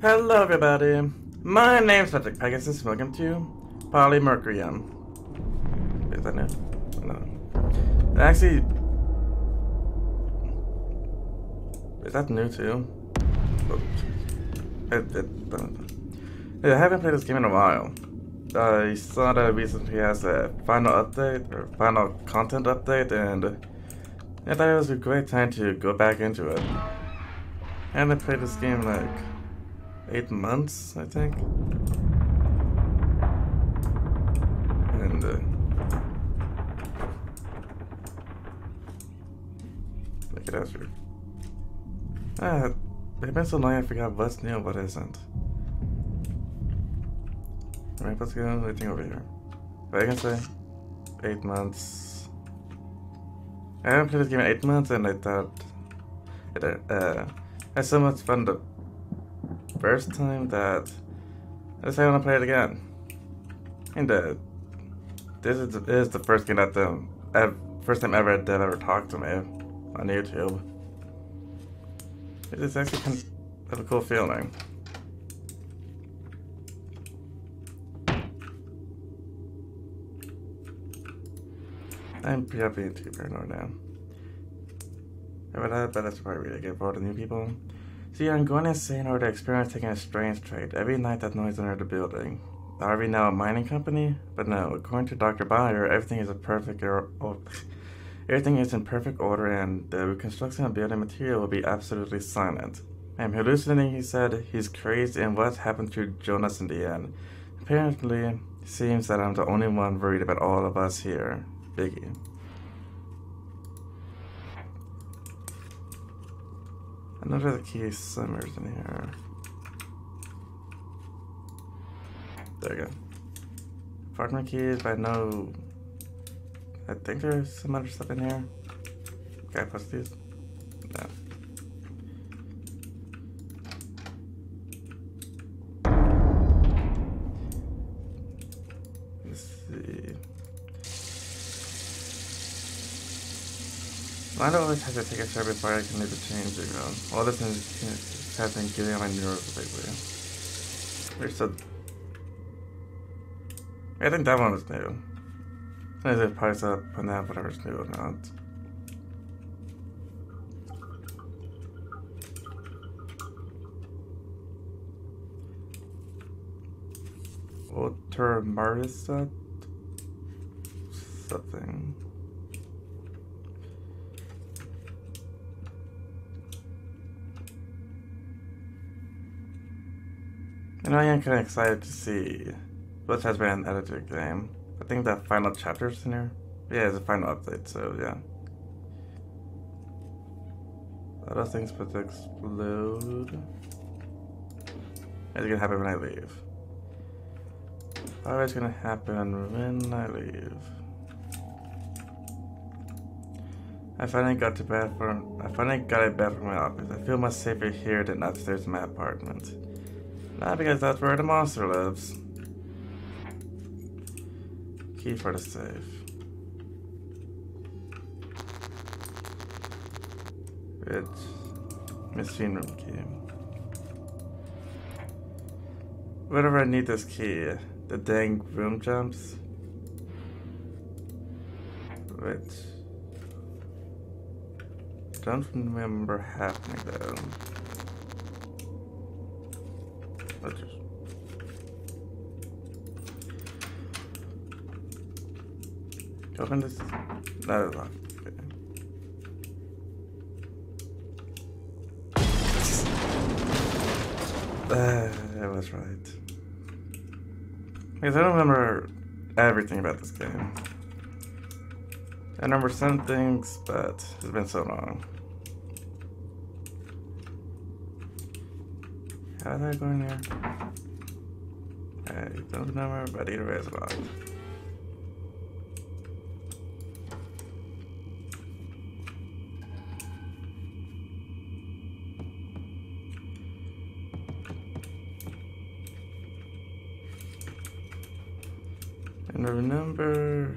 Hello everybody, my name's Pegasus, welcome to Polymerikum. Is that new? No. Actually, is that new too? I haven't played this game in a while. I saw that recently has a final update, or final content update, and I thought it was a great time to go back into it. I haven't played this game in like 8 months, I think. And look at that. It's been so long I forgot what's new and what isn't. Alright, let's go anything over here. But I can say 8 months. I haven't played this game in 8 months, and I thought it had so much fun the first time that I decided I want to play it again. And this is the first game that first time ever that ever talked to me on YouTube. It is actually kind of a cool feeling. I'm being too paranoid now. But that's probably really good for all the new people. See, I'm going insane over the experience taking a strange trait. Every night that noise under the building. Are we now a mining company? But no, according to Dr. Bayer, everything is everything is in perfect order, and the reconstruction of building material will be absolutely silent. I'm hallucinating, he said. He's crazy, and what happened to Jonas in the end? Apparently, it seems that I'm the only one worried about all of us here. Biggie. I know there's a key somewhere in here. There you go. Apartment keys, but I think there's some other stuff in here. Can I push these? No. Let's see. I don't always have to take a shower before I can do the changing room. All this has been getting on my nerves lately. There's so. I think that one was new. I did price up on that, whatever's new or not. Ultramarisat? Something. And I am kind of excited to see what has been an edited game. I think that final chapter's in here. Yeah, it's a final update, so yeah. A lot of things about to explode. It's gonna happen when I leave. Always gonna happen when I leave. I finally got a bed from my office. I feel much safer here than upstairs in my apartment. Not because that's where the monster lives. Key for the safe. It's machine room key. Whenever I need this key, the dang room jumps. Which don't remember happening though. Open this. No, it's locked. Okay. I was right. Because I don't remember everything about this game. I remember some things, but it's been so long. How did I go in here? I don't remember, but either way it's locked. And I remember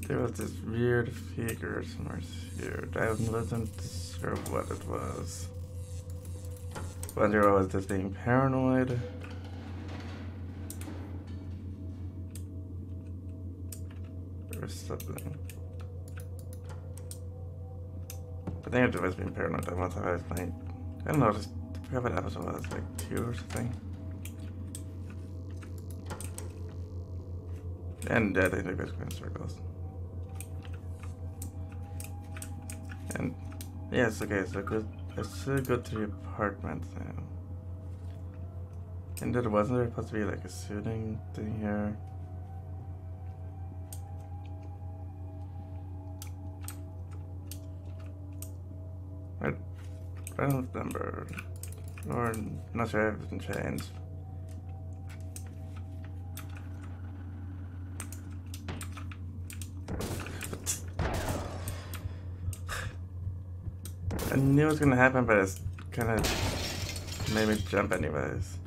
there was this weird figure somewhere here. I wasn't sure what it was. wonder if I was just being paranoid. Or something. I think I was being paranoid that once I was playing. I don't know, just I forgot what episode it was, like 2 or something. And yeah, they do basically in circles. And yes, okay, so let's go to the apartment now. And there wasn't there supposed to be like a shooting thing here? I don't remember. Or not sure if it's changed. I knew it was gonna happen, but it's kind of made me jump anyways.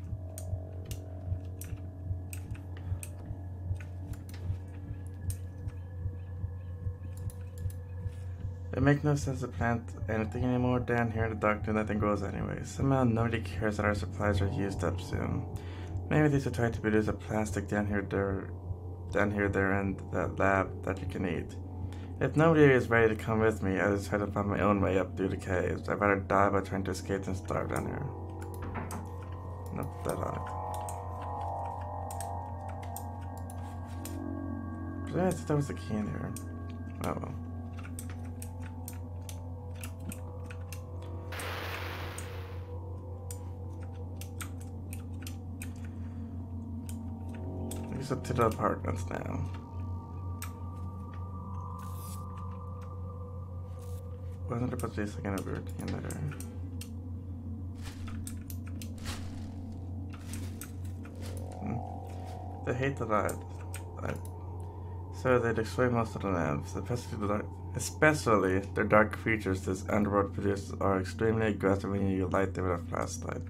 It makes no sense to plant anything anymore down here in the dark. Nothing grows anyway. Somehow nobody cares that our supplies are used up soon. Maybe they should try to produce a plastic down here, there in that lab that you can eat. If nobody is ready to come with me, I'll just try to find my own way up through the caves. I'd rather die by trying to escape than starve down here. Nope, that on it. Yeah, I thought that was the key in here. Oh well. Up to the apartments now. Wasn't there supposed to be a second routine there? They hate the light. So they destroy most of the lamps, especially the dark creatures this underworld produces are extremely aggressive when you light them with a flashlight.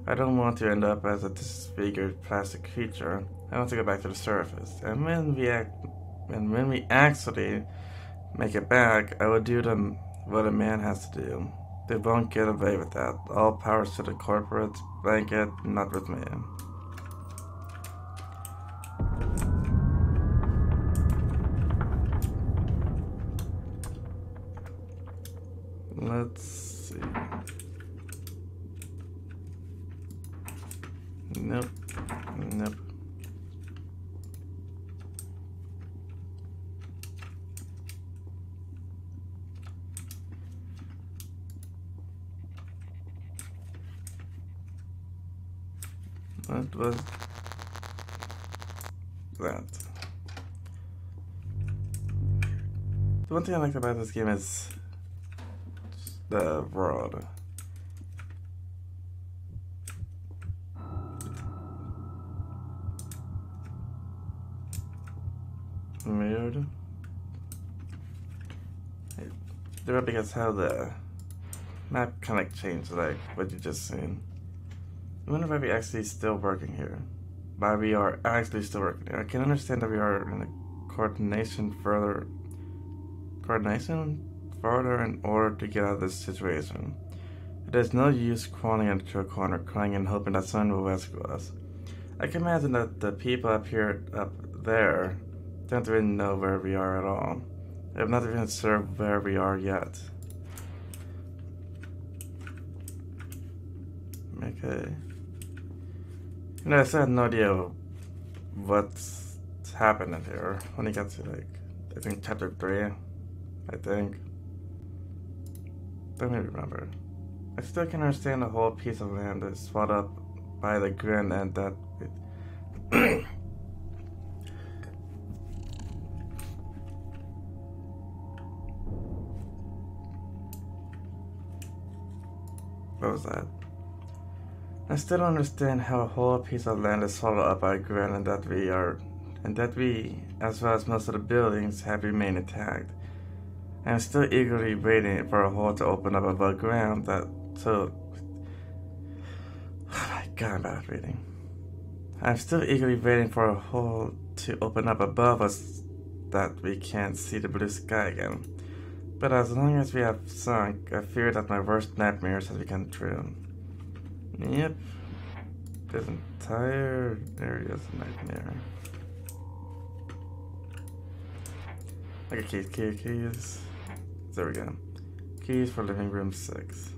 I don't want to end up as a disfigured plastic creature. I want to go back to the surface. And when we actually make it back, I will do what a man has to do. They won't get away with that. All powers to the corporate blanket, not with me. Let's see. Nope. Nope. What was that? The one thing I like about this game is the world. Weird. They're up against how the map kind of changed, like what you just seen. I wonder why we actually still working here. Why we are actually still working here. I can understand that we are in a coordination further in order to get out of this situation. There's no use crawling into a corner, crying and hoping that someone will rescue us. I can imagine that the people up there don't really know where we are at all. They have not even observed where we are yet. Okay. You know, I still have no idea what's happening here when you get to, like, I think chapter 3, I think. Don't even remember. I still can understand the whole piece of land is swallowed up by the ground and that. What was that? I still don't understand how a whole piece of land is swallowed up by ground and that we, as well as most of the buildings, have remained intact. I am still eagerly waiting for a hole to open up above ground oh my god, I'm bad at reading. I'm still eagerly waiting for a hole to open up above us that we can't see the blue sky again. But as long as we have sunk, I fear that my worst nightmares have become true. Yep. This entire area is a nightmare. Okay, keys. There we go. Keys for living room 6.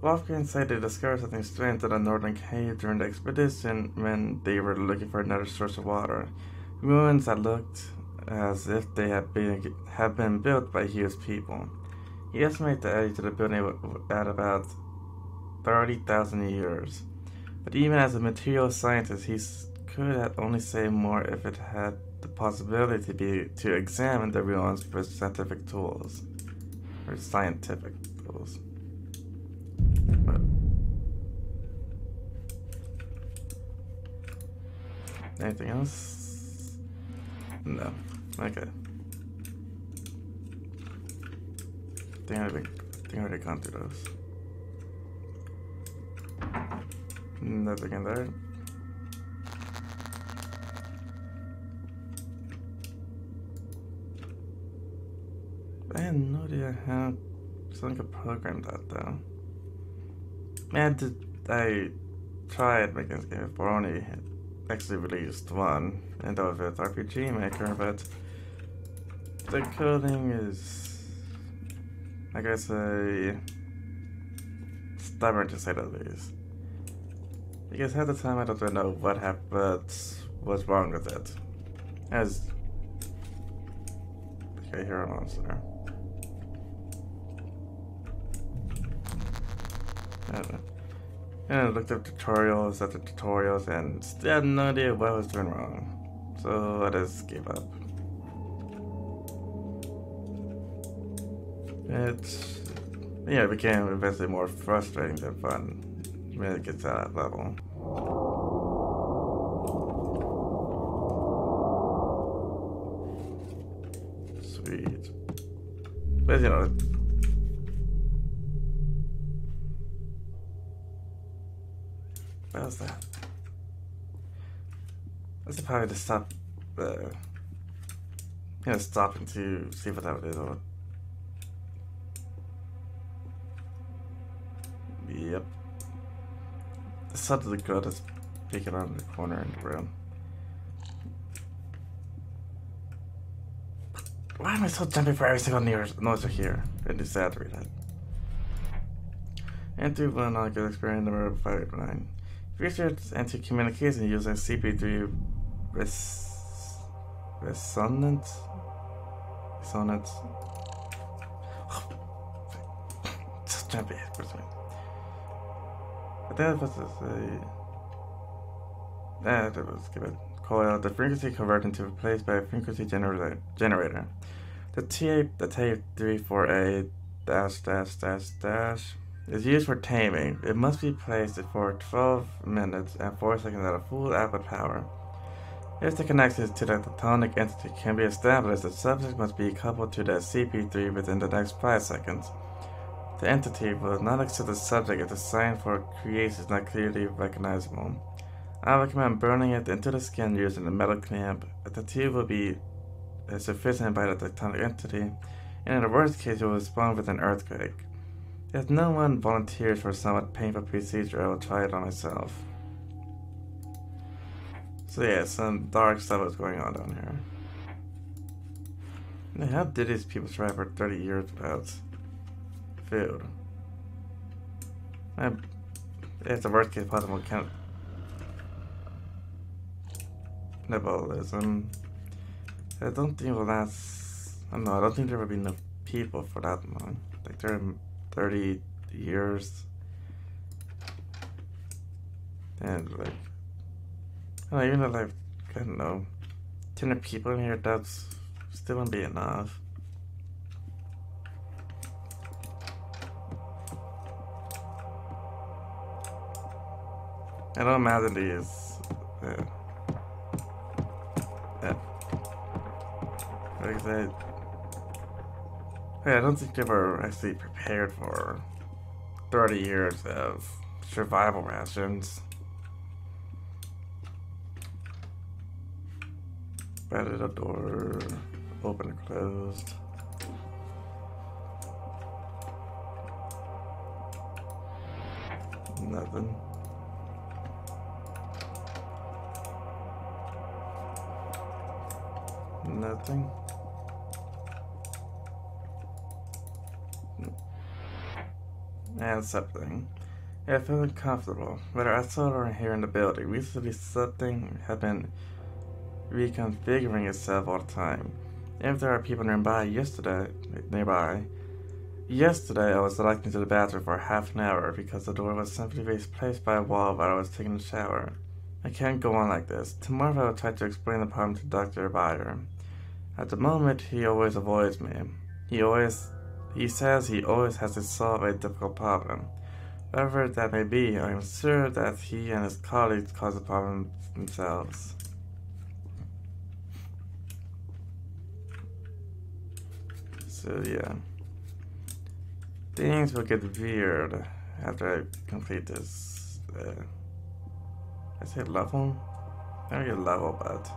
Wolfgang said they discovered something strange in a northern cave during the expedition when they were looking for another source of water. Ruins that looked as if they had been built by huge people. He estimated the age of the building at about 30,000 years. But even as a material scientist, he could only say more if it had the possibility to examine the ruins with scientific tools. Or scientific tools. But anything else? No. Okay. I think I already gone through those. Nothing in there. I had no idea how someone could program that though. Man, I tried making this game before, only actually released one, and that was with RPG Maker, but the coding is, I guess, stubborn to say the least. Because at the time I don't really know what happened, what's wrong with it. As okay, here a monster. And I looked up tutorials after tutorials and still had no idea what I was doing wrong. So I just gave up. It became eventually more frustrating than fun when it gets to that level. Sweet. But you know, what was that? I should probably just stop, stopping to see what that is. Yep. The side of the gut is peeking out in the corner in the room. Why am I so jumpy for every single noise I hear? It is sad to read that. Anti-1 on good experience number 589. Research anti-communication using CP3 resonance. Just jumpy. I think that was that was given. Coil, the frequency converter to replaced by a frequency generator. The tape 34A - is used for taming. It must be placed for 12 minutes and 4 seconds at a full output power. If the connection to the tectonic entity can be established, the subject must be coupled to the CP3 within the next 5 seconds. The entity will not accept the subject if the sign for creation is not clearly recognizable. I recommend burning it into the skin using a metal clamp. The tube will be sufficient by the tectonic entity, and in the worst case, it will respond with an earthquake. If no one volunteers for a somewhat painful procedure, I will try it on myself. So yeah, some dark stuff is going on down here. Now, how did these people survive for 30 years without food? It's the worst case possible cannibalism. I don't think it will last. I don't know. I don't think there will be enough people for that long. Like 30 years, and like, I don't know, even though like, I don't know, 10 people in here, that's still won't be enough. I don't imagine these. Like I said, I don't think they were actually prepared for 30 years of survival rations. Batted a door, open and closed. Nothing. Nothing. And something. Yeah, I feel uncomfortable. Whether outside or here in the building, recently something had been reconfiguring itself all the time. If there are people nearby, yesterday I was locked into the bathroom for half an hour because the door was simply replaced by a wall while I was taking a shower. I can't go on like this. Tomorrow I will try to explain the problem to Dr. Bayer. At the moment, he always avoids me. He says he always has to solve a difficult problem. Whatever that may be, I am sure that he and his colleagues cause the problem themselves. So yeah. Things will get weird after I complete this, I say level? I don't get level, but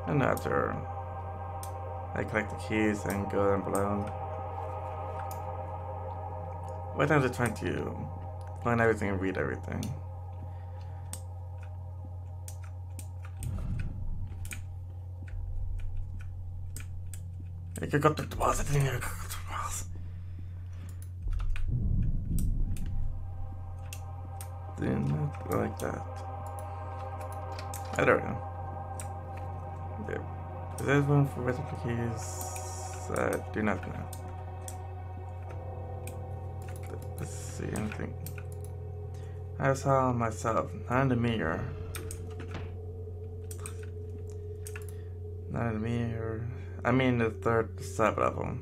and after I collect the keys and go and blow. What time is it trying to find everything and read everything? I could go through the walls, I think I could go through the walls. Didn't like that. I don't know. There. Is there one for recipe keys? I do not know. Let's see anything. I saw myself, not in the mirror. Not in the mirror. I mean the third sub-level.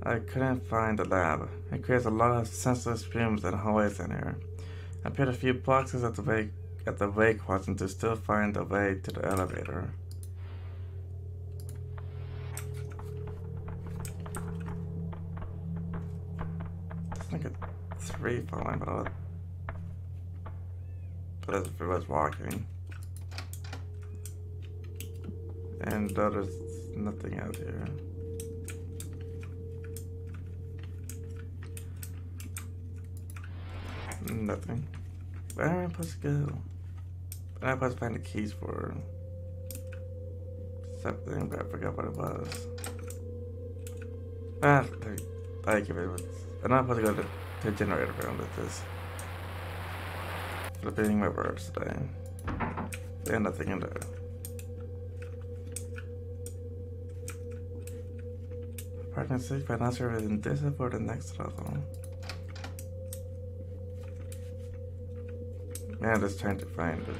I couldn't find the lab. It creates a lot of senseless rooms and hallways in here. I put a few boxes at the way crossing to still find the way to the elevator. I think it's 3 falling, but as if it was walking. And there's nothing out here. Nothing. Where am I supposed to go? I'm supposed to find the keys for something, but I forgot what it was. I give it. I'm not supposed to go to the generator room with this. Flipping my words today. There's nothing in there. Pregnancy, but not sure if it's in this or for the next level. Man, I'm just trying to find it.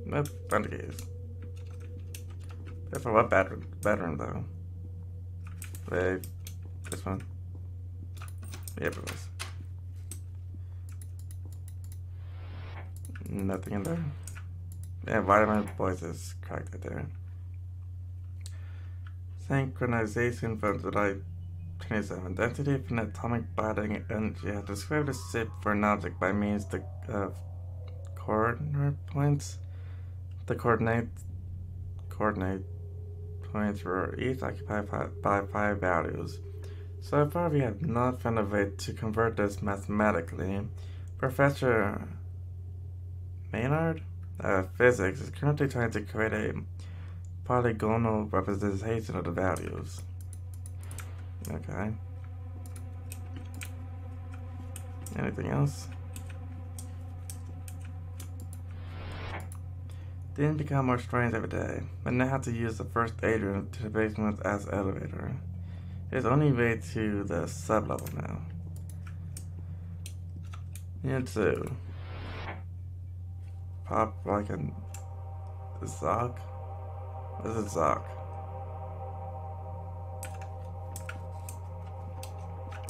Nope, found the keys. For what bedroom though? Wait, this one? Yep, it was. Nothing in there. Yeah, vitamin voice is cracked right there. Synchronization from July 27. The entity of an atomic body energy has described a shape for an object by means of coordinate points. The coordinate points were each occupied by 5 values. So far, we have not found a way to convert this mathematically. Professor Maynard of physics is currently trying to create a polygonal representation of the values. Okay. Anything else? Didn't become more strange every day, but now have to use the first aid room to the basement as elevator. It's only way to the sub-level now. And two. Pop like a Zoc? What is a Zoc?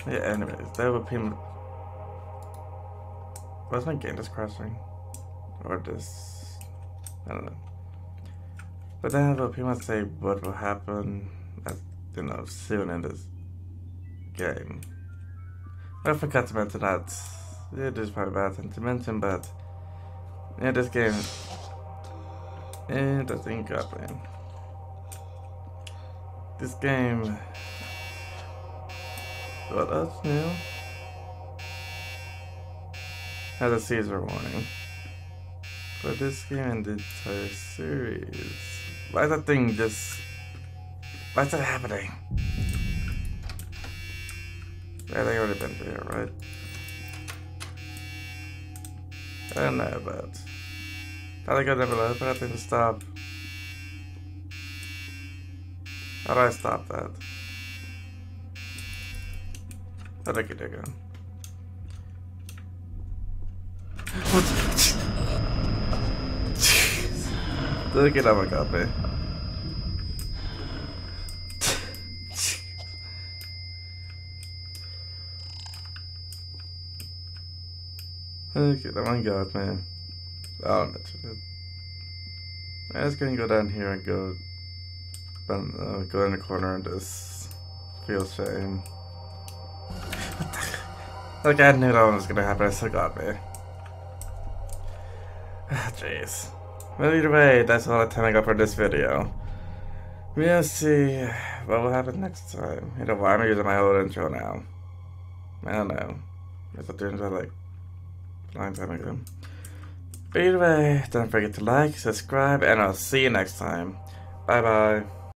Yeah, anyways, that would be. Was my game just crashing? Or just. I don't know. But that will pretty much say what will happen, as, soon in this game. I forgot to mention that. It is probably a bad thing to mention, but. Yeah, this game. It doesn't got me. This game. What else new? has a Caesar warning. For this game and the entire series. Why is that thing just... Why is that happening? I think I've already been through here, right? I don't know, but... I think I never let that thing to stop. How do I stop that? How do I get it again? Look at how it got me. Okay, that one got me. I'll mention it. I'm just gonna go down here and go in the corner and just feel shame. Like I knew that one was gonna happen, it still got me. Jeez. Well, either way, that's all the time I got for this video. We'll see what will happen next time. You know why I'm using my old intro now. I don't know. Guess I'll do it like a long time ago. But either way, don't forget to like, subscribe, and I'll see you next time. Bye bye.